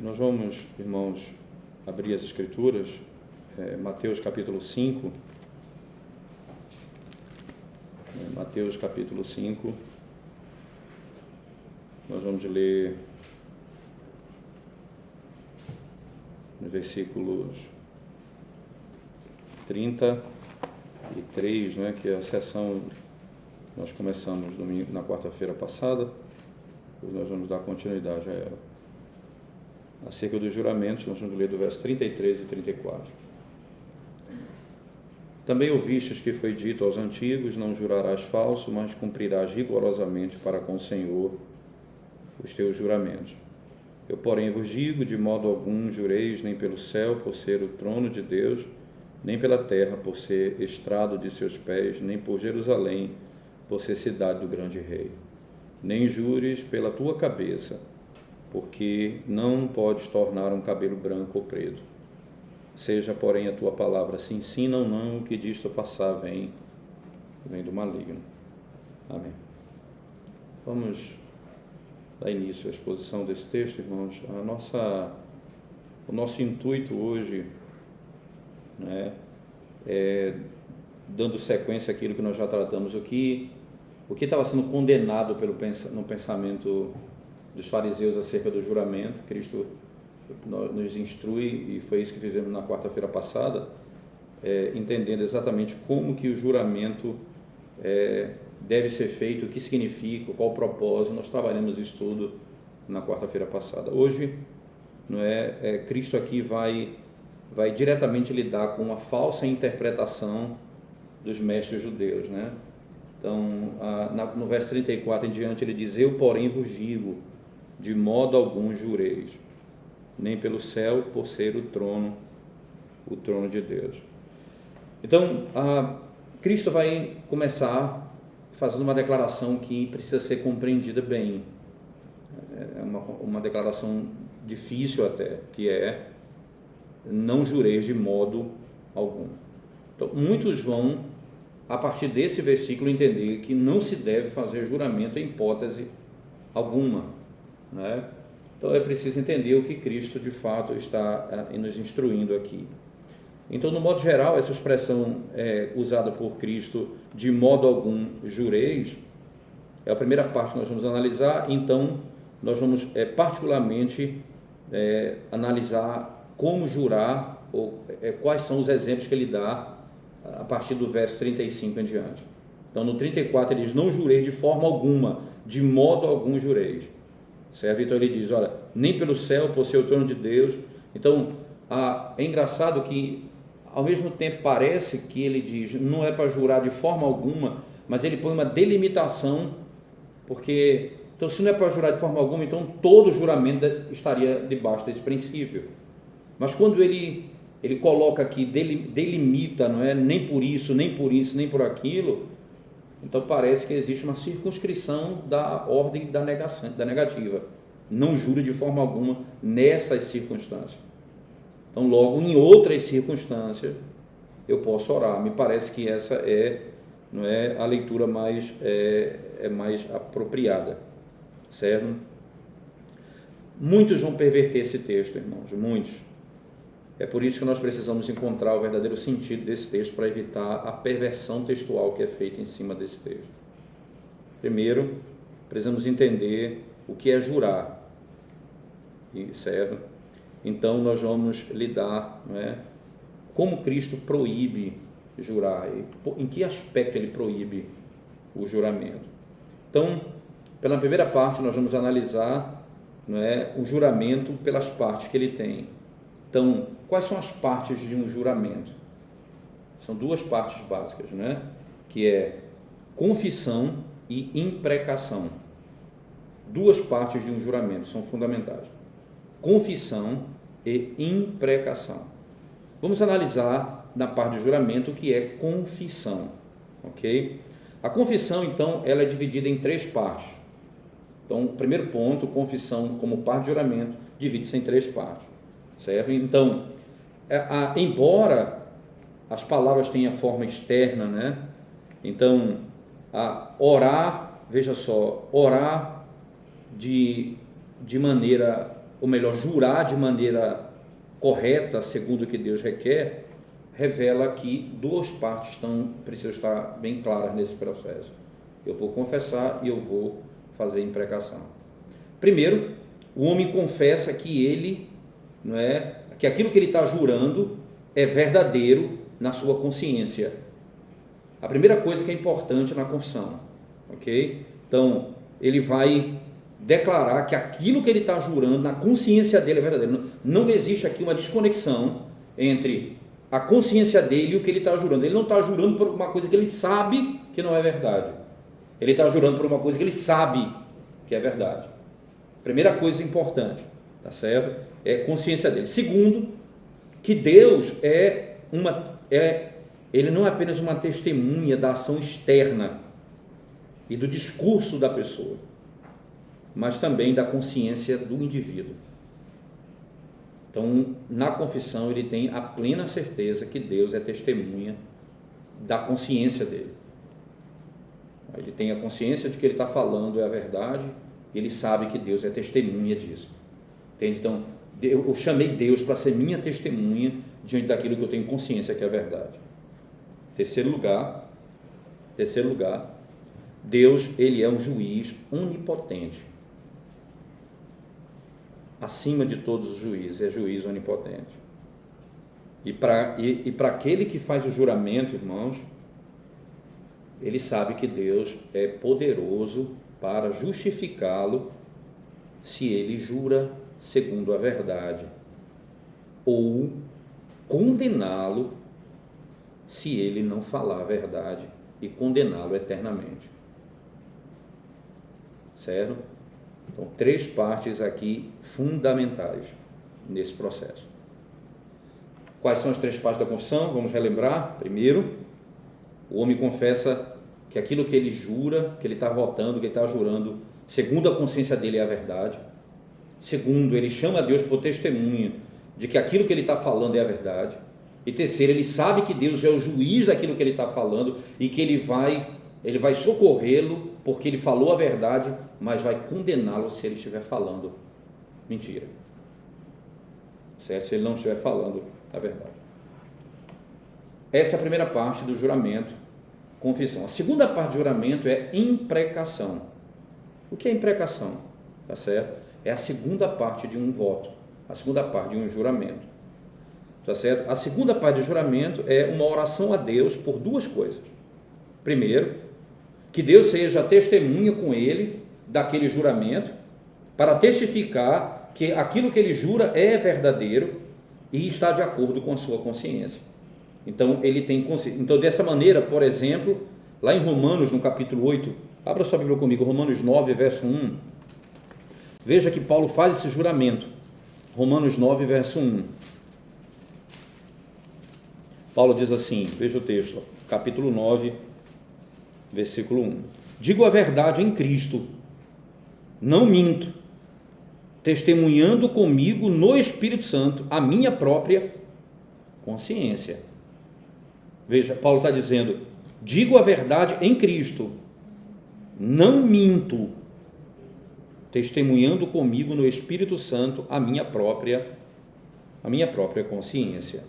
Nós vamos, irmãos, abrir as Escrituras, Mateus capítulo 5. Mateus capítulo 5. Nós vamos ler nos versículos 33, que é a sessão que nós começamos na quarta-feira passada, pois nós vamos dar continuidade a ela. Acerca dos juramentos, nós vamos ler do verso 33 e 34. Também ouvistes que foi dito aos antigos: não jurarás falso, mas cumprirás rigorosamente para com o Senhor os teus juramentos. Eu, porém, vos digo: de modo algum jureis, nem pelo céu, por ser o trono de Deus, nem pela terra, por ser estrado de seus pés, nem por Jerusalém, por ser cidade do grande rei. Nem jures pela tua cabeça, porque não podes tornar um cabelo branco ou preto. Seja, porém, a tua palavra sim, sim, não, não, o que disto passar vem do maligno. Amém. Vamos dar início à exposição desse texto, irmãos. O nosso intuito hoje é, dando sequência àquilo que nós já tratamos, o que estava sendo condenado no pensamento dos fariseus acerca do juramento. Cristo nos instrui, e foi isso que fizemos na quarta-feira passada, entendendo exatamente como que o juramento deve ser feito, o que significa, qual o propósito. Nós trabalhamos isso tudo na quarta-feira passada. Hoje, Cristo aqui vai diretamente lidar com a falsa interpretação dos mestres judeus, Então, no verso 34 em diante, ele diz: eu, porém, vos digo, de modo algum jureis, nem pelo céu, por ser o trono de Deus. Então, Cristo vai começar fazendo uma declaração que precisa ser compreendida bem. É uma declaração difícil até, que é: não jureis de modo algum. Então, muitos vão, a partir desse versículo, entender que não se deve fazer juramento em hipótese alguma, Então, é preciso entender o que Cristo, de fato, está nos instruindo aqui. Então, no modo geral, essa expressão usada por Cristo, de modo algum jureis, é a primeira parte que nós vamos analisar. Então, nós vamos particularmente analisar como jurar, ou quais são os exemplos que ele dá a partir do verso 35 em diante. Então, no 34 ele diz: não jureis de forma alguma, de modo algum jureis. Certo? Então ele diz: olha, nem pelo céu, por ser o trono de Deus. Então, é engraçado que, ao mesmo tempo, parece que ele diz não é para jurar de forma alguma, mas ele põe uma delimitação, porque, então, se não é para jurar de forma alguma, então todo juramento estaria debaixo desse princípio. Mas quando ele coloca aqui, delimita, nem por isso, nem por isso, nem por aquilo, então parece que existe uma circunscrição da ordem da negativa. Não jure de forma alguma nessas circunstâncias. Então, logo, em outras circunstâncias, eu posso orar. Me parece que essa é a leitura mais apropriada, certo? Muitos vão perverter esse texto, irmãos, muitos. É por isso que nós precisamos encontrar o verdadeiro sentido desse texto, para evitar a perversão textual que é feita em cima desse texto. Primeiro, precisamos entender o que é jurar, certo? Então, nós vamos lidar, como Cristo proíbe jurar, em que aspecto ele proíbe o juramento. Então, pela primeira parte, nós vamos analisar o juramento pelas partes que ele tem. Então, quais são as partes de um juramento? São duas partes básicas, que é confissão e imprecação. Duas partes de um juramento são fundamentais: confissão e imprecação. Vamos analisar na parte de juramento o que é confissão, ok? A confissão, então, ela é dividida em três partes. Então, o primeiro ponto, confissão como parte de juramento, divide-se em três partes, certo? Então, embora as palavras tenham forma externa, então, orar, veja só, orar de maneira ou melhor, jurar de maneira correta, segundo o que Deus requer, revela que duas partes precisam estar bem claras nesse processo. Eu vou confessar e eu vou fazer imprecação. Primeiro, o homem confessa que ele, que aquilo que ele está jurando é verdadeiro na sua consciência. A primeira coisa que é importante na confissão, ok? Então, ele vai declarar que aquilo que ele está jurando na consciência dele é verdadeiro. Não existe aqui uma desconexão entre a consciência dele e o que ele está jurando. Ele não está jurando por uma coisa que ele sabe que não é verdade. Ele está jurando por uma coisa que ele sabe que é verdade. Primeira coisa importante, tá certo? É a consciência dele. Segundo, que Deus ele não é apenas uma testemunha da ação externa e do discurso da pessoa, mas também da consciência do indivíduo. Então, na confissão, ele tem a plena certeza que Deus é testemunha da consciência dele. Ele tem a consciência de que ele está falando é a verdade, e ele sabe que Deus é testemunha disso. Entende? Então, eu chamei Deus para ser minha testemunha diante daquilo que eu tenho consciência que é verdade. Terceiro lugar, Deus, ele é um juiz onipotente. Acima de todos os juízes, é juiz onipotente. E para aquele que faz o juramento, irmãos, ele sabe que Deus é poderoso para justificá-lo se ele jura segundo a verdade, ou condená-lo se ele não falar a verdade e condená-lo eternamente. Certo? Então, 3 partes aqui fundamentais nesse processo. Quais são as 3 partes da confissão? Vamos relembrar. Primeiro, o homem confessa que aquilo que ele jura, que ele está votando, que ele está jurando, segundo a consciência dele é a verdade. Segundo, ele chama a Deus por testemunha de que aquilo que ele está falando é a verdade. E terceiro, ele sabe que Deus é o juiz daquilo que ele está falando e que ele vai socorrê-lo porque ele falou a verdade, mas vai condená-lo se ele estiver falando mentira. Certo? Se ele não estiver falando a verdade. Essa é a primeira parte do juramento, confissão. A segunda parte do juramento é imprecação. O que é imprecação? Tá certo? É a segunda parte de um voto, a segunda parte de um juramento. Tá certo? A segunda parte do juramento é uma oração a Deus por 2 coisas. Primeiro, que Deus seja testemunha com ele daquele juramento, para testificar que aquilo que ele jura é verdadeiro e está de acordo com a sua consciência. Então, ele tem consciência. Então, dessa maneira, por exemplo, lá em Romanos, no capítulo 8, abra sua Bíblia comigo, Romanos 9, verso 1. Veja que Paulo faz esse juramento. Romanos 9, verso 1. Paulo diz assim, veja o texto, capítulo 9, versículo 1. Digo a verdade em Cristo, não minto, testemunhando comigo no Espírito Santo a minha própria consciência. Veja, Paulo está dizendo, digo a verdade em Cristo, não minto, testemunhando comigo no Espírito Santo a minha própria consciência.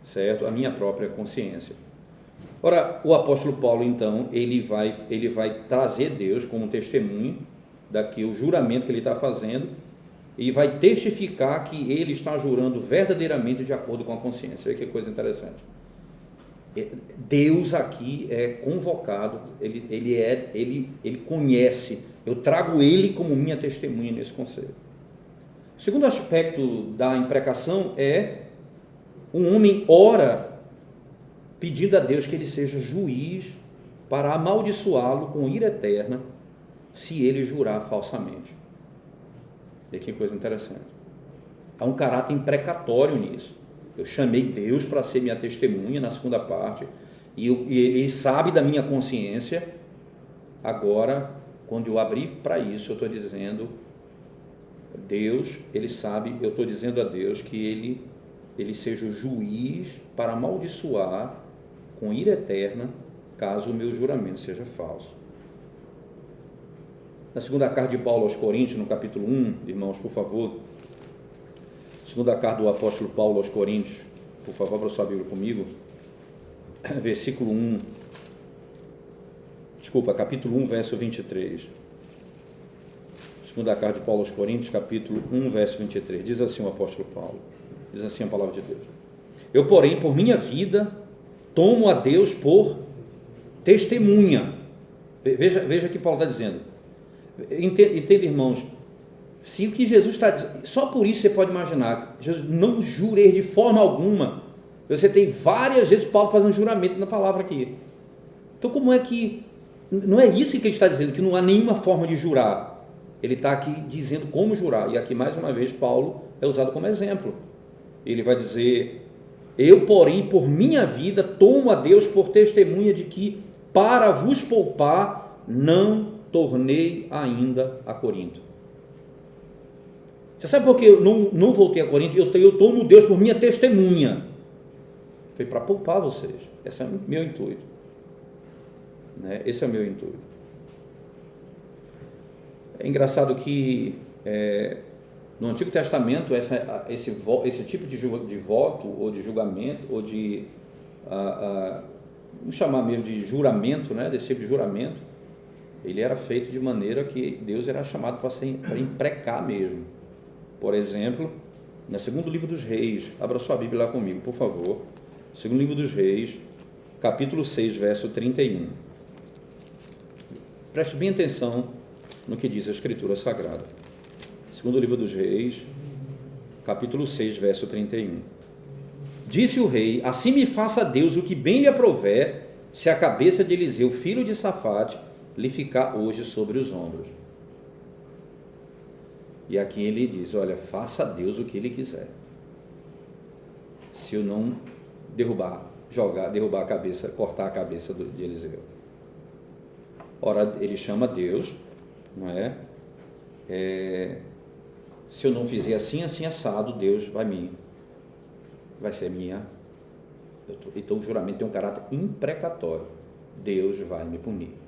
Certo? A minha própria consciência. Ora, o apóstolo Paulo, então, ele vai trazer Deus como testemunho daquele juramento que ele está fazendo e vai testificar que ele está jurando verdadeiramente de acordo com a consciência. Olha que coisa interessante. Deus aqui é convocado, ele conhece, eu trago ele como minha testemunha nesse conselho. O segundo aspecto da imprecação é um homem ora pedindo a Deus que ele seja juiz para amaldiçoá-lo com ira eterna se ele jurar falsamente. E que coisa interessante. Há um caráter imprecatório nisso. Eu chamei Deus para ser minha testemunha na segunda parte e ele sabe da minha consciência. Agora, quando eu abri para isso, eu estou dizendo, Deus, ele sabe, eu estou dizendo a Deus que ele seja o juiz para amaldiçoar com ira eterna, caso o meu juramento seja falso. na segunda carta de Paulo aos Coríntios, no capítulo 1, irmãos, por favor. Segunda carta do apóstolo Paulo aos Coríntios, por favor, abra sua Bíblia comigo. Versículo 1. Desculpa, capítulo 1, verso 23. Segunda carta de Paulo aos Coríntios, capítulo 1, verso 23. Diz assim o apóstolo Paulo. Diz assim a palavra de Deus. Eu, porém, por minha vida, tomo a Deus por testemunha. Veja o que Paulo está dizendo. Entenda, irmãos, se o que Jesus está dizendo, só por isso você pode imaginar, Jesus, não jurei de forma alguma. Você tem várias vezes Paulo fazendo juramento na palavra aqui. Então, como é que, não é isso que ele está dizendo, que não há nenhuma forma de jurar. Ele está aqui dizendo como jurar, e aqui mais uma vez Paulo é usado como exemplo. Ele vai dizer, eu, porém, por minha vida, tomo a Deus por testemunha de que, para vos poupar, não tornei ainda a Corinto. Você sabe por que eu não voltei a Corinto? Eu tomo Deus por minha testemunha. Foi para poupar vocês. Esse é o meu intuito. Esse é o meu intuito. É engraçado que no Antigo Testamento esse tipo de voto ou de julgamento ou de vamos chamar mesmo de juramento, desse tipo de juramento, ele era feito de maneira que Deus era chamado para imprecar mesmo. Por exemplo, no segundo livro dos Reis, abra sua Bíblia lá comigo, por favor. Segundo livro dos Reis, capítulo 6, verso 31. Preste bem atenção no que diz a Escritura Sagrada. Segundo livro dos Reis, capítulo 6, verso 31. Disse o rei, assim me faça Deus o que bem lhe aprouver, se a cabeça de Eliseu, filho de Safate, lhe ficar hoje sobre os ombros. E aqui ele diz, olha, faça a Deus o que ele quiser. Se eu não derrubar a cabeça, cortar a cabeça de Eliseu. Ora, ele chama Deus, não é? Se eu não fizer assim, assim, assado, Deus vai ser minha. Então o juramento tem um caráter imprecatório. Deus vai me punir.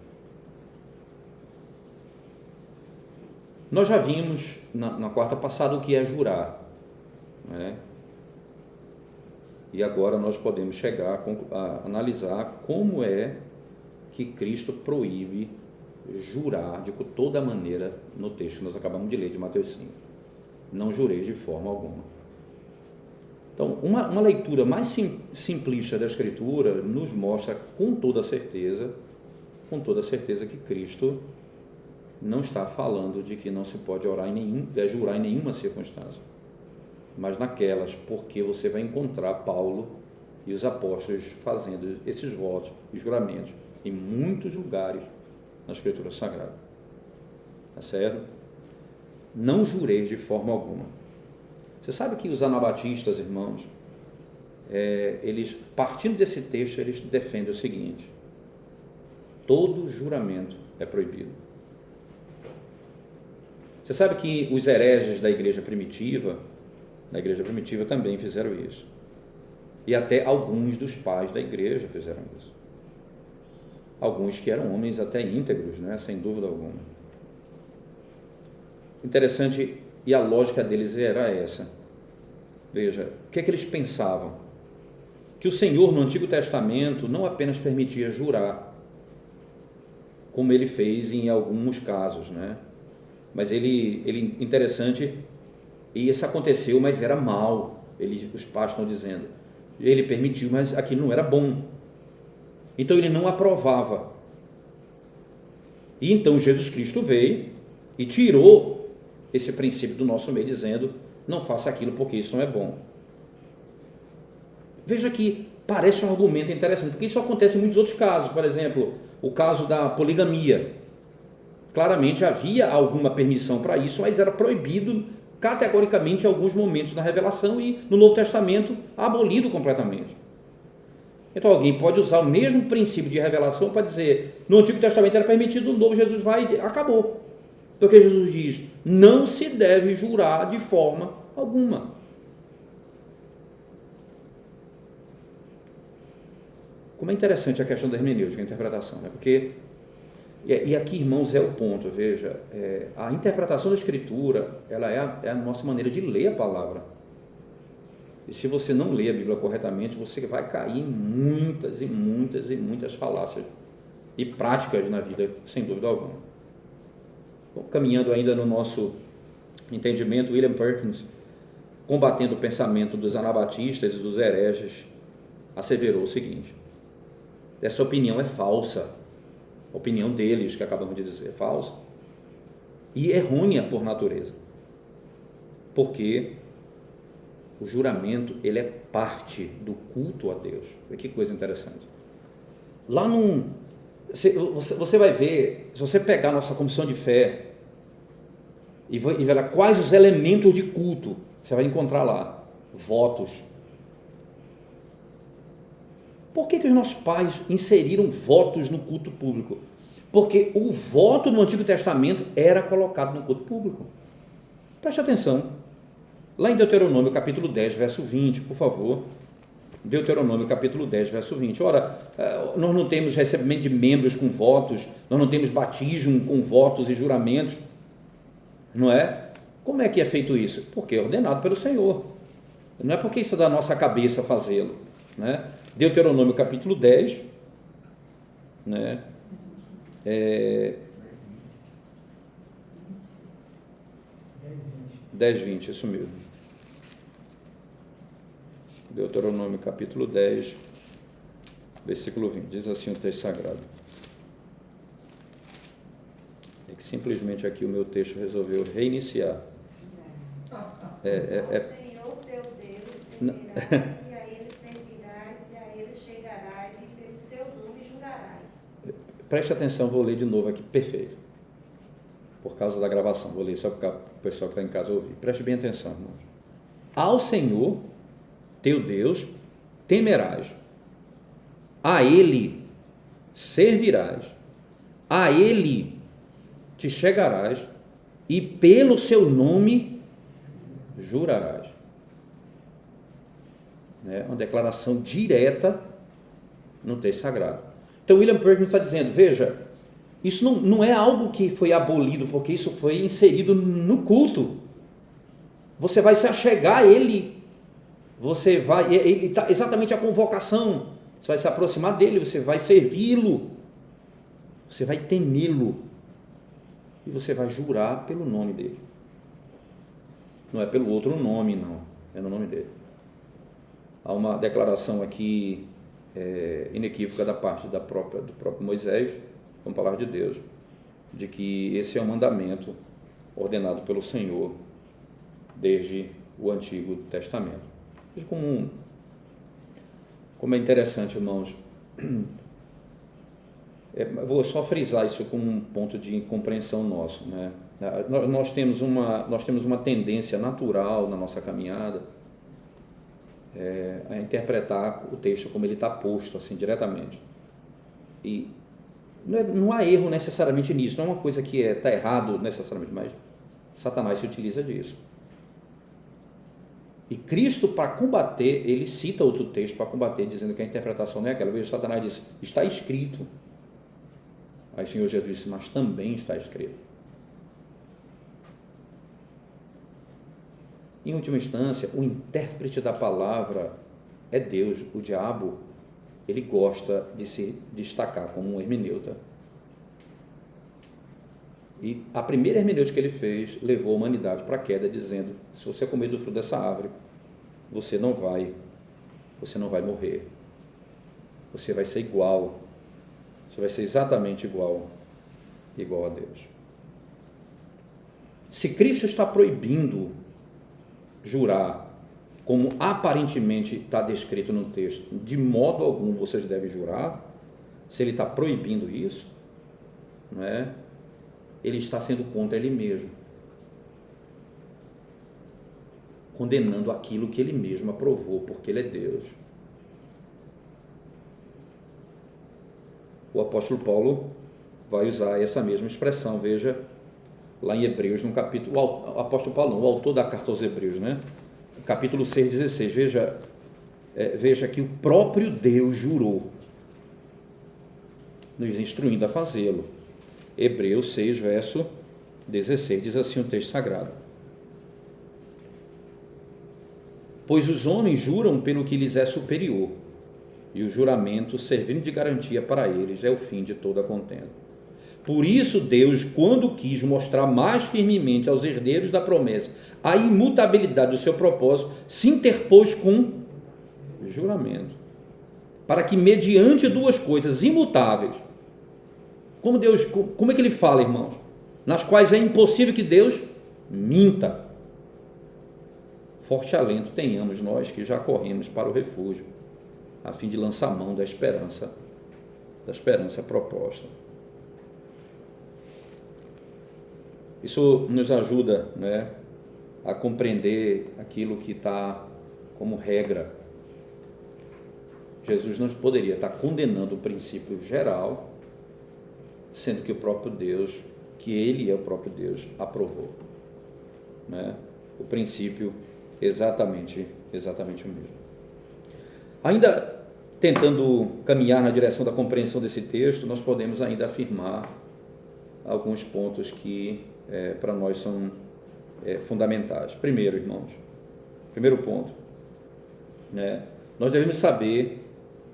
Nós já vimos na quarta passada o que é jurar, não é? E agora nós podemos chegar a analisar como é que Cristo proíbe jurar de toda maneira no texto que nós acabamos de ler de Mateus 5. Não jurei de forma alguma. Então, uma leitura mais simplista da Escritura nos mostra com toda certeza que Cristo não está falando de que não se pode jurar em nenhuma circunstância, mas naquelas, porque você vai encontrar Paulo e os apóstolos fazendo esses votos e juramentos em muitos lugares na Escritura Sagrada. Tá certo? Não jureis de forma alguma. Você sabe que os anabatistas, irmãos, eles, partindo desse texto, eles defendem o seguinte: todo juramento é proibido. Você sabe que os hereges da igreja primitiva também fizeram isso. E até alguns dos pais da igreja fizeram isso. Alguns que eram homens até íntegros, sem dúvida alguma. Interessante, e a lógica deles era essa. Veja, o que é que eles pensavam? Que o Senhor no Antigo Testamento não apenas permitia jurar, como ele fez em alguns casos, mas ele interessante, e isso aconteceu, mas era mal. Os pais estão dizendo, ele permitiu, mas aquilo não era bom. Então ele não aprovava. E então Jesus Cristo veio e tirou esse princípio do nosso meio, dizendo, não faça aquilo porque isso não é bom. Veja que parece um argumento interessante, porque isso acontece em muitos outros casos. Por exemplo, o caso da poligamia. Claramente havia alguma permissão para isso, mas era proibido categoricamente em alguns momentos na revelação, e no Novo Testamento abolido completamente. Então alguém pode usar o mesmo princípio de revelação para dizer, no Antigo Testamento era permitido, no Novo Jesus vai e acabou. Porque Jesus diz, não se deve jurar de forma alguma. Como é interessante a questão da hermenêutica, a interpretação, porque E aqui, irmãos, é o ponto, veja, a interpretação da Escritura, ela é a nossa maneira de ler a palavra. E se você não lê a Bíblia corretamente, você vai cair em muitas e muitas e muitas falácias e práticas na vida, sem dúvida alguma. Bom, caminhando ainda no nosso entendimento, William Perkins, combatendo o pensamento dos anabatistas e dos hereges, asseverou o seguinte: essa opinião é falsa, a opinião deles, que acabamos de dizer, é falsa e errônea por natureza, porque o juramento, ele é parte do culto a Deus. Que coisa interessante. Lá você vai ver, se você pegar a nossa confissão de fé e ver lá quais os elementos de culto, você vai encontrar lá votos. Por que os nossos pais inseriram votos no culto público? Porque o voto no Antigo Testamento era colocado no culto público. Preste atenção. Lá em Deuteronômio capítulo 10, verso 20, por favor. Deuteronômio capítulo 10, verso 20. Ora, nós não temos recebimento de membros com votos, nós não temos batismo com votos e juramentos, não é? Como é que é feito isso? Porque é ordenado pelo Senhor. Não é porque isso é da nossa cabeça fazê-lo, né? Deuteronômio capítulo 10, né? 10, 20, isso mesmo. Deuteronômio capítulo 10, versículo 20, diz assim o texto sagrado. É que simplesmente aqui o meu texto resolveu reiniciar. O Senhor teu Deus temerás, e a Ele servirás, e a Ele chegarás, e pelo seu nome jurarás. Preste atenção, vou ler de novo aqui, perfeito. Por causa da gravação, vou ler só para o pessoal que está em casa ouvir. Preste bem atenção, irmãos. Ao Senhor teu Deus temerás, a Ele servirás, a Ele te chegarás e pelo seu nome jurarás. É uma declaração direta no texto sagrado. Então William Perkins está dizendo, veja, isso não é algo que foi abolido, porque isso foi inserido no culto. Você vai se achegar a Ele, você vai, ele está exatamente a convocação, você vai se aproximar dele, você vai servi-lo, você vai temê-lo, e você vai jurar pelo nome dele. Não é pelo outro nome, não, é no nome dele. Há uma declaração aqui inequívoca da parte do próprio Moisés, com a palavra de Deus, de que esse é um mandamento ordenado pelo Senhor desde o Antigo Testamento. Veja como é interessante, irmãos. Vou só frisar isso como um ponto de compreensão nosso, né? Nós temos uma tendência natural na nossa caminhada a interpretar o texto como ele está posto, assim, diretamente. E não há erro necessariamente nisso, não é uma coisa que está errado necessariamente, mas Satanás se utiliza disso. E Cristo, para combater, ele cita outro texto para combater, dizendo que a interpretação não é aquela. Veja, Satanás diz, está escrito. Aí o Senhor Jesus disse, mas também está escrito. Em última instância, o intérprete da palavra é Deus. O diabo, ele gosta de se destacar como um hermeneuta. E a primeira hermenêutica que ele fez levou a humanidade para a queda, dizendo, se você comer do fruto dessa árvore, você não vai morrer. Você vai ser igual. Você vai ser exatamente igual a Deus. Se Cristo está proibindo jurar, como aparentemente está descrito no texto, de modo algum vocês devem jurar, se ele está proibindo isso, não é? Ele está sendo contra ele mesmo, condenando aquilo que ele mesmo aprovou, porque ele é Deus. O apóstolo Paulo vai usar essa mesma expressão, veja, lá em Hebreus, no capítulo, o apóstolo Paulo não, o autor da carta aos Hebreus, né? Capítulo 6:16, veja que o próprio Deus jurou, nos instruindo a fazê-lo. Hebreus 6, verso 16, diz assim o texto sagrado: pois os homens juram pelo que lhes é superior, e o juramento, servindo de garantia para eles, é o fim de toda a contenda. Por isso Deus, quando quis mostrar mais firmemente aos herdeiros da promessa a imutabilidade do seu propósito, se interpôs com juramento, para que mediante duas coisas imutáveis, como é que ele fala, irmãos? Nas quais é impossível que Deus minta. Forte alento tenhamos nós que já corremos para o refúgio, a fim de lançar mão da esperança proposta. Isso nos ajuda, né, a compreender aquilo que está como regra. Jesus não poderia estar condenando o princípio geral, sendo que o próprio Deus, que ele é o próprio Deus, aprovou, né? O princípio exatamente o mesmo. Ainda tentando caminhar na direção da compreensão desse texto, nós podemos ainda afirmar alguns pontos que para nós são fundamentais. Primeiro, irmãos, primeiro ponto, né? Nós devemos saber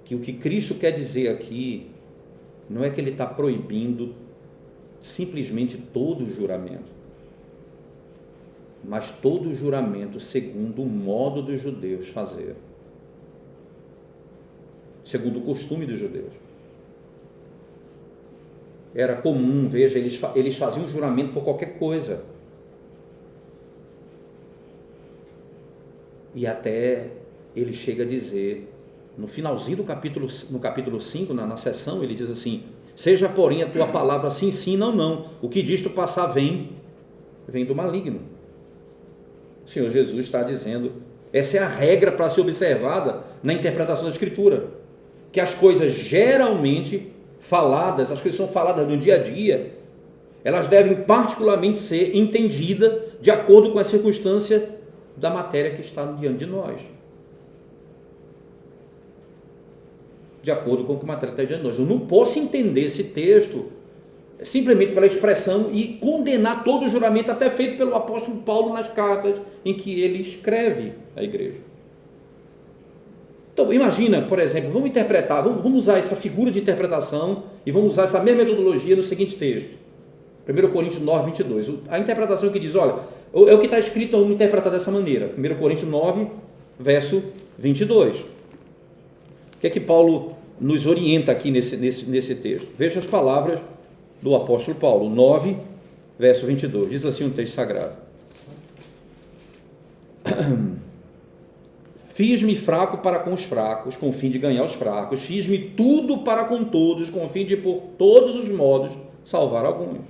que o que Cristo quer dizer aqui não é que ele está proibindo simplesmente todo o juramento, mas todo o juramento segundo o modo dos judeus fazer, segundo o costume dos judeus. Era comum, veja, eles faziam juramento por qualquer coisa. E até ele chega a dizer, no finalzinho do capítulo 5, na seção, ele diz assim: seja porém a tua palavra sim, sim, não, não. O que disto passar vem do maligno. O Senhor Jesus está dizendo, essa é a regra para ser observada na interpretação da Escritura, que as coisas geralmente faladas, as coisas são faladas no dia a dia, elas devem particularmente ser entendidas de acordo com a circunstância da matéria que está diante de nós. De acordo com o que a matéria está diante de nós. Eu não posso entender esse texto simplesmente pela expressão e condenar todo o juramento até feito pelo apóstolo Paulo nas cartas em que ele escreve à igreja. Então, imagina, por exemplo, vamos usar essa figura de interpretação e vamos usar essa mesma metodologia no seguinte texto. 1 Coríntios 9, 22. A interpretação que diz, olha, é o que está escrito, vamos interpretar dessa maneira. 1 Coríntios 9, verso 22. O que é que Paulo nos orienta aqui nesse texto? Veja as palavras do apóstolo Paulo, 9, verso 22. Diz assim um texto sagrado: fiz-me fraco para com os fracos, com o fim de ganhar os fracos. Fiz-me tudo para com todos, com o fim de, por todos os modos, salvar alguns.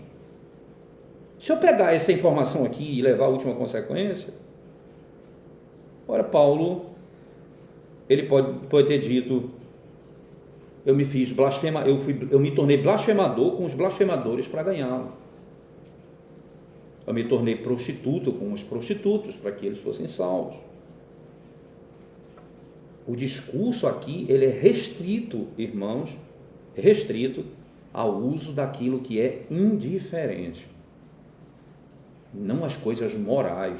Se eu pegar essa informação aqui e levar a última consequência, ora, Paulo, ele pode ter dito, eu me tornei blasfemador com os blasfemadores para ganhá-lo. Eu me tornei prostituto com os prostitutos para que eles fossem salvos. O discurso aqui, ele é restrito, irmãos, restrito ao uso daquilo que é indiferente, não às coisas morais,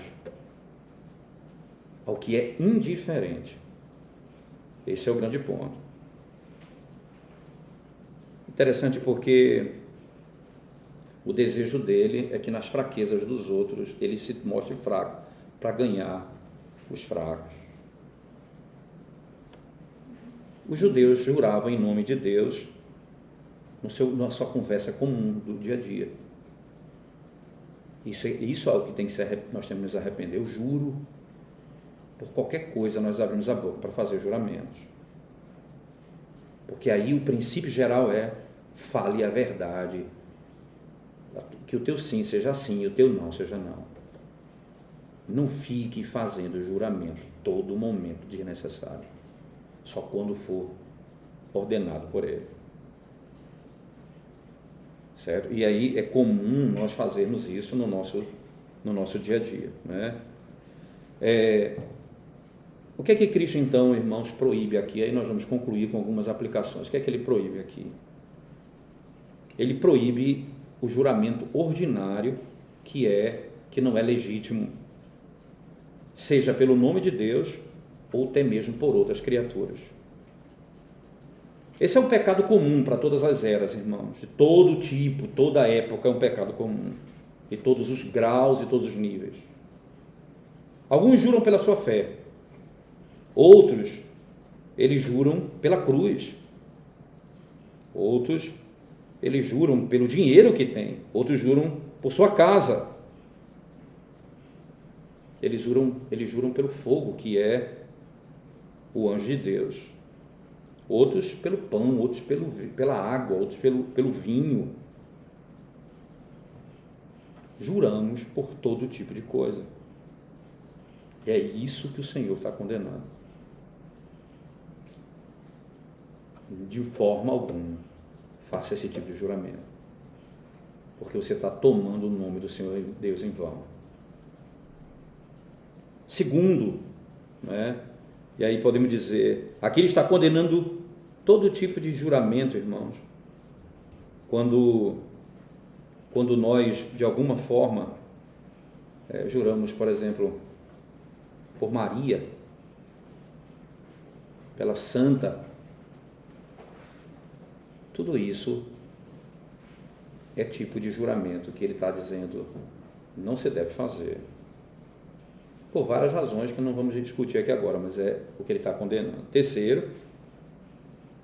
ao que é indiferente. Esse é o grande ponto. Interessante porque o desejo dele é que nas fraquezas dos outros ele se mostre fraco para ganhar os fracos. Os judeus juravam em nome de Deus na sua conversa comum do dia a dia. Isso é o que nós temos que nos arrepender. Eu juro, por qualquer coisa nós abrimos a boca para fazer juramentos. Porque aí o princípio geral é, fale a verdade, que o teu sim seja sim e o teu não seja não. Não fique fazendo juramento todo momento desnecessário, só quando for ordenado por ele. Certo? E aí é comum nós fazermos isso no nosso dia a dia, né? O que é que Cristo, então, irmãos, proíbe aqui? Aí nós vamos concluir com algumas aplicações. O que é que ele proíbe aqui? Ele proíbe o juramento ordinário, que não é legítimo, seja pelo nome de Deus ou até mesmo por outras criaturas. Esse é um pecado comum para todas as eras, irmãos, de todo tipo, toda época é um pecado comum, de todos os graus e todos os níveis. Alguns juram pela sua fé, outros, eles juram pela cruz, outros, eles juram pelo dinheiro que tem, outros juram por sua casa, eles juram pelo fogo, que é o anjo de Deus, outros pelo pão, outros pela água, outros pelo vinho. Juramos por todo tipo de coisa. E é isso que o Senhor está condenando. De forma alguma, faça esse tipo de juramento, porque você está tomando o nome do Senhor Deus em vão. Segundo, né? E aí podemos dizer, aqui ele está condenando todo tipo de juramento, irmãos, quando nós, de alguma forma, juramos, por exemplo, por Maria, pela Santa, tudo isso é tipo de juramento que ele está dizendo, não se deve fazer, por várias razões que não vamos discutir aqui agora, mas é o que ele está condenando. Terceiro,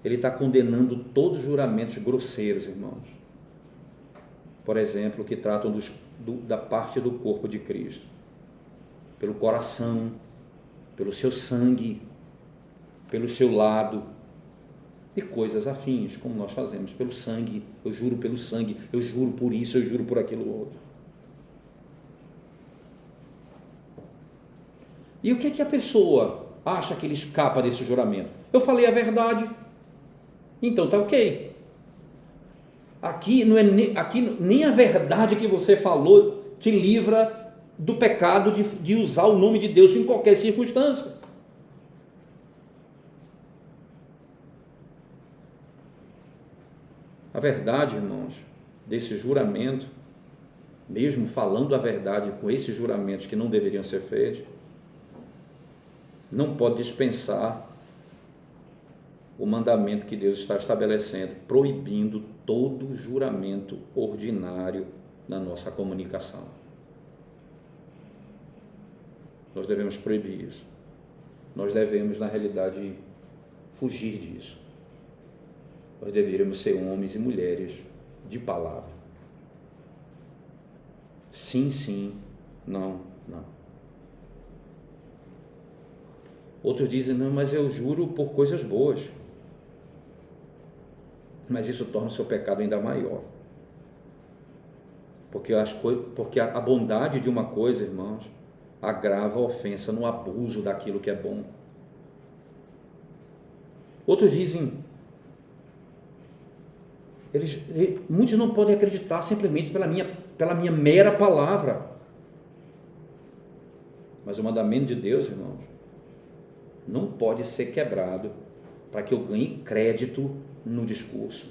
ele está condenando todos os juramentos grosseiros, irmãos, por exemplo, que tratam da parte do corpo de Cristo, pelo coração, pelo seu sangue, pelo seu lado, e coisas afins, como nós fazemos, pelo sangue, eu juro pelo sangue, eu juro por isso, eu juro por aquilo outro. E o que é que a pessoa acha que ele escapa desse juramento? Eu falei a verdade, então está ok. Aqui nem a verdade que você falou te livra do pecado de usar o nome de Deus em qualquer circunstância. A verdade, irmãos, desse juramento, mesmo falando a verdade com esses juramentos que não deveriam ser feitos, não pode dispensar o mandamento que Deus está estabelecendo, proibindo todo juramento ordinário na nossa comunicação. Nós devemos proibir isso. Nós devemos, na realidade, fugir disso. Nós deveríamos ser homens e mulheres de palavra. Sim, sim, não, não. Outros dizem, não, mas eu juro por coisas boas. Mas isso torna o seu pecado ainda maior. Porque a bondade de uma coisa, irmãos, agrava a ofensa no abuso daquilo que é bom. Outros dizem, muitos não podem acreditar simplesmente pela minha mera palavra. Mas o mandamento de Deus, irmãos, não pode ser quebrado para que eu ganhe crédito no discurso.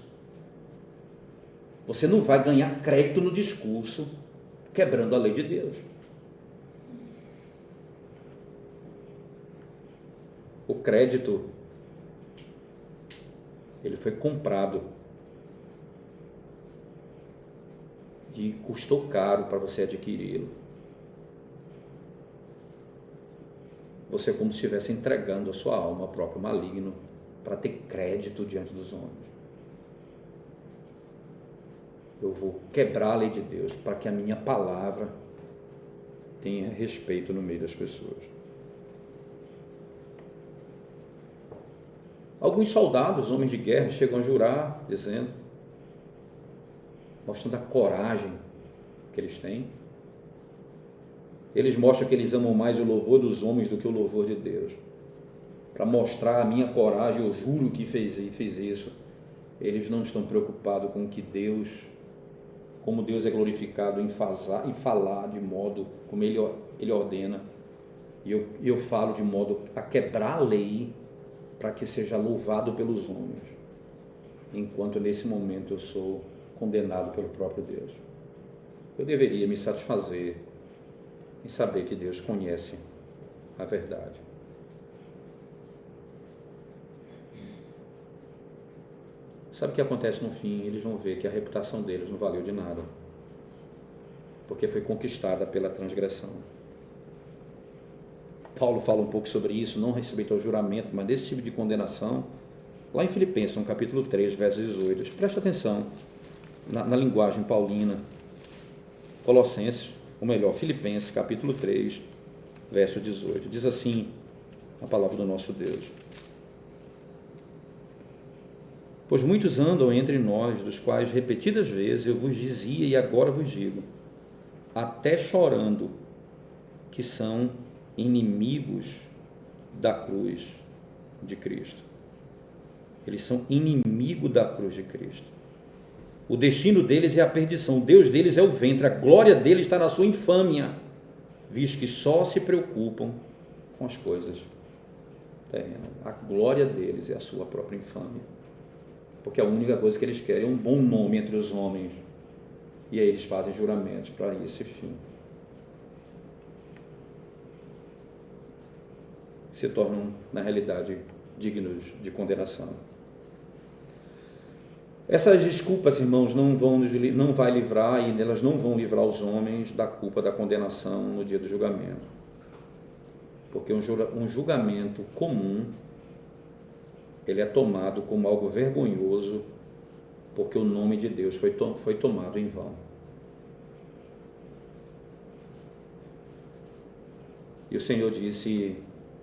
Você não vai ganhar crédito no discurso quebrando a lei de Deus. O crédito, ele foi comprado e custou caro para você adquiri-lo. Você é como se estivesse entregando a sua alma ao próprio maligno para ter crédito diante dos homens. Eu vou quebrar a lei de Deus para que a minha palavra tenha respeito no meio das pessoas. Alguns soldados, homens de guerra, chegam a jurar, dizendo, mostrando a coragem que eles têm. Eles mostram que eles amam mais o louvor dos homens do que o louvor de Deus. Para mostrar a minha coragem, eu juro que fiz isso. Eles não estão preocupados com que Deus, como Deus é glorificado em falar de modo como Ele ordena. E eu falo de modo a quebrar a lei para que seja louvado pelos homens. Enquanto nesse momento eu sou condenado pelo próprio Deus. Eu deveria me satisfazer em saber que Deus conhece a verdade. Sabe o que acontece no fim? Eles vão ver que a reputação deles não valeu de nada, porque foi conquistada pela transgressão. Paulo fala um pouco sobre isso, não respeito ao juramento, mas desse tipo de condenação, lá em Filipenses, no capítulo 3, verso 18. Preste atenção na linguagem paulina. Colossenses, ou melhor, Filipenses, capítulo 3, verso 18. Diz assim a palavra do nosso Deus: pois muitos andam entre nós, dos quais repetidas vezes eu vos dizia e agora vos digo, até chorando, que são inimigos da cruz de Cristo. Eles são inimigos da cruz de Cristo. O destino deles é a perdição, o Deus deles é o ventre, a glória deles está na sua infâmia, visto que só se preocupam com as coisas terrenas. A glória deles é a sua própria infâmia, porque a única coisa que eles querem é um bom nome entre os homens, e aí eles fazem juramentos para esse fim. Se tornam, na realidade, dignos de condenação. Essas desculpas, irmãos, não vai livrar, e elas não vão livrar os homens da culpa da condenação no dia do julgamento. Porque um julgamento comum, ele é tomado como algo vergonhoso, porque o nome de Deus foi tomado em vão. E o Senhor disse: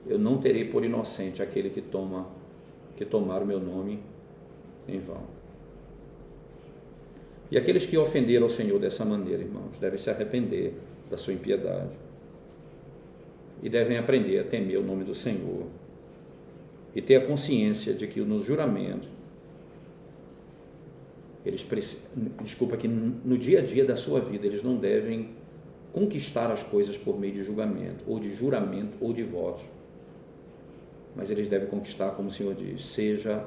eu não terei por inocente aquele que tomar o meu nome em vão. E aqueles que ofenderam ao Senhor dessa maneira, irmãos, devem se arrepender da sua impiedade e devem aprender a temer o nome do Senhor e ter a consciência de que no juramento, que no dia a dia da sua vida, eles não devem conquistar as coisas por meio de julgamento, ou de juramento, ou de votos, mas eles devem conquistar, como o Senhor diz, seja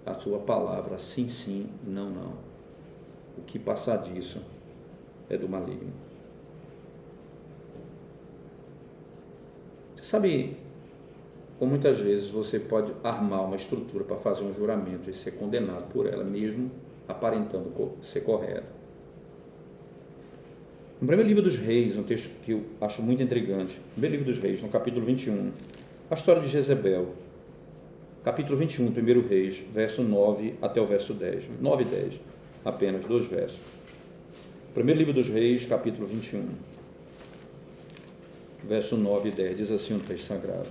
a sua palavra sim, sim, não, não. O que passar disso é do maligno. Você sabe como muitas vezes você pode armar uma estrutura para fazer um juramento e ser condenado por ela, mesmo aparentando ser correto. No primeiro livro dos Reis, um texto que eu acho muito intrigante, no primeiro livro dos Reis, no capítulo 21, a história de Jezebel, capítulo 21, primeiro Reis, verso 9 até o verso 10, 9 e 10, apenas 2 versos. Primeiro livro dos Reis, capítulo 21, verso 9 e 10, diz assim um texto sagrado: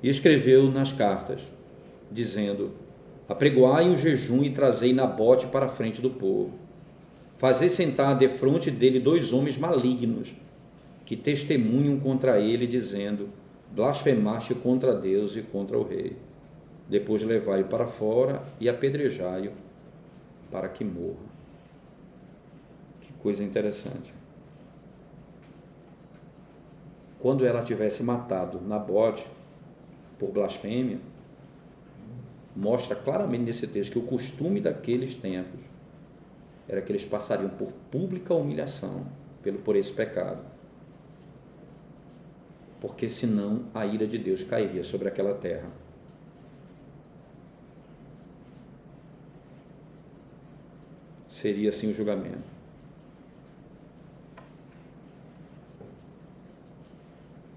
e escreveu nas cartas, dizendo: apregoai o jejum e trazei Nabote para a frente do povo. Fazei sentar defronte dele 2 homens malignos, que testemunham contra ele, dizendo: blasfemaste contra Deus e contra o rei. Depois levai-o para fora e apedrejai-o para que morra. Que coisa interessante. Quando ela tivesse matado Nabote por blasfêmia, mostra claramente nesse texto que o costume daqueles tempos era que eles passariam por pública humilhação por esse pecado, porque senão a ira de Deus cairia sobre aquela terra. Seria assim o julgamento.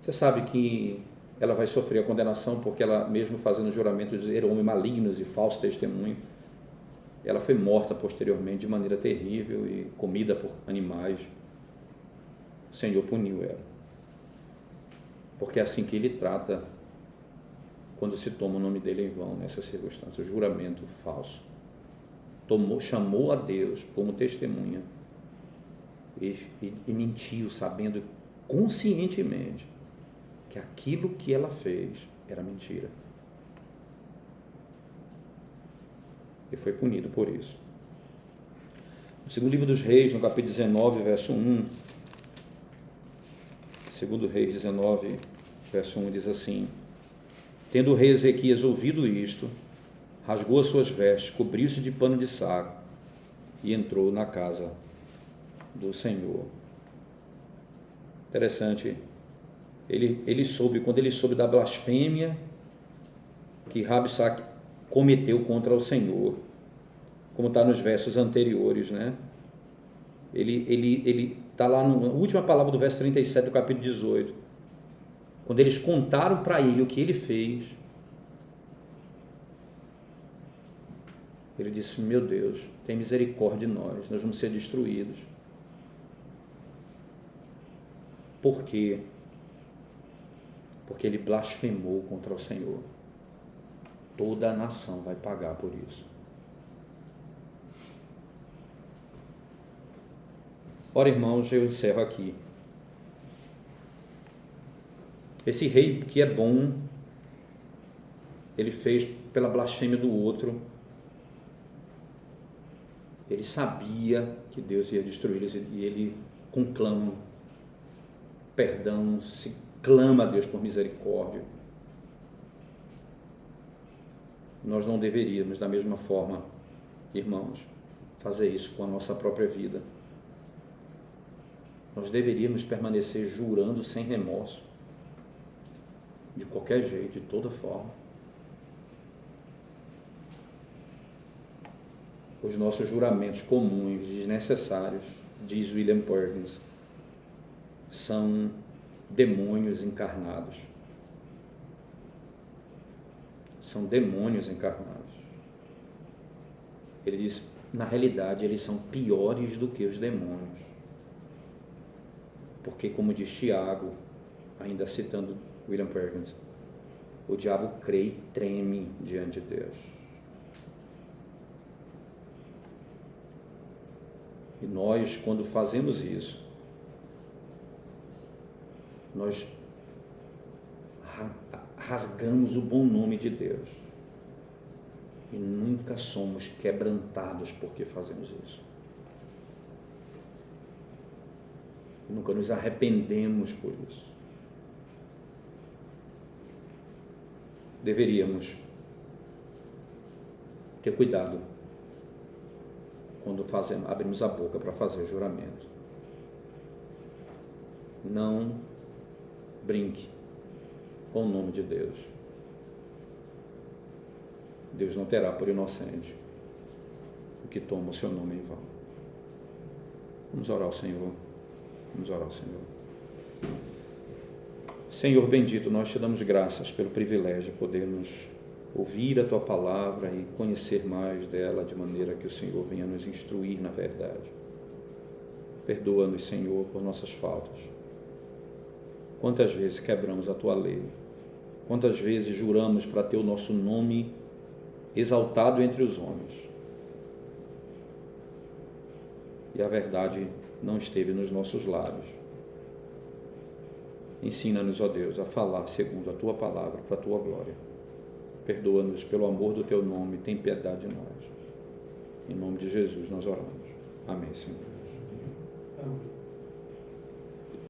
Você sabe que ela vai sofrer a condenação porque ela, mesmo fazendo o juramento de ser homem malignos e falso testemunho, ela foi morta posteriormente de maneira terrível e comida por animais. O Senhor puniu ela, porque é assim que ele trata quando se toma o nome dele em vão nessas circunstâncias, o juramento falso. Chamou a Deus como testemunha e mentiu, sabendo conscientemente que aquilo que ela fez era mentira. E foi punido por isso. No segundo livro dos Reis, no capítulo 19, verso 1, segundo Reis 19, verso 1, diz assim: tendo o rei Ezequias ouvido isto, rasgou as suas vestes, cobriu-se de pano de saco e entrou na casa do Senhor. Interessante, quando ele soube da blasfêmia que Rabsaque cometeu contra o Senhor, como está nos versos anteriores, né? Ele está lá na última palavra do verso 37 do capítulo 18, quando eles contaram para ele o que ele fez, ele disse: meu Deus, tem misericórdia de nós vamos ser destruídos. Por quê? Porque ele blasfemou contra o Senhor. Toda a nação vai pagar por isso. Ora, irmãos, eu encerro aqui. Esse rei que é bom, ele fez pela blasfêmia do outro. Ele sabia que Deus ia destruí-los e ele conclama perdão, se clama a Deus por misericórdia. Nós não deveríamos, da mesma forma, irmãos, fazer isso com a nossa própria vida. Nós deveríamos permanecer jurando sem remorso, de qualquer jeito, de toda forma. Os nossos juramentos comuns, desnecessários, diz William Perkins, são demônios encarnados. São demônios encarnados. Ele diz, na realidade, eles são piores do que os demônios. Porque, como diz Tiago, ainda citando William Perkins, o diabo crê e treme diante de Deus. E nós, quando fazemos isso, nós rasgamos o bom nome de Deus e nunca somos quebrantados porque fazemos isso. Nunca nos arrependemos por isso. Deveríamos ter cuidado quando abrimos a boca para fazer juramento. Não brinque com o nome de Deus. Deus não terá por inocente o que toma o seu nome em vão. Vamos orar ao Senhor. Vamos orar ao Senhor. Senhor bendito, nós te damos graças pelo privilégio de podermos ouvir a Tua palavra e conhecer mais dela, de maneira que o Senhor venha nos instruir na verdade. Perdoa-nos, Senhor, por nossas faltas. Quantas vezes quebramos a Tua lei? Quantas vezes juramos para ter o nosso nome exaltado entre os homens? E a verdade não esteve nos nossos lábios. Ensina-nos, ó Deus, a falar segundo a Tua palavra, para a Tua glória. Perdoa-nos pelo amor do Teu nome, tem piedade de nós. Em nome de Jesus nós oramos. Amém, Senhor. Amém.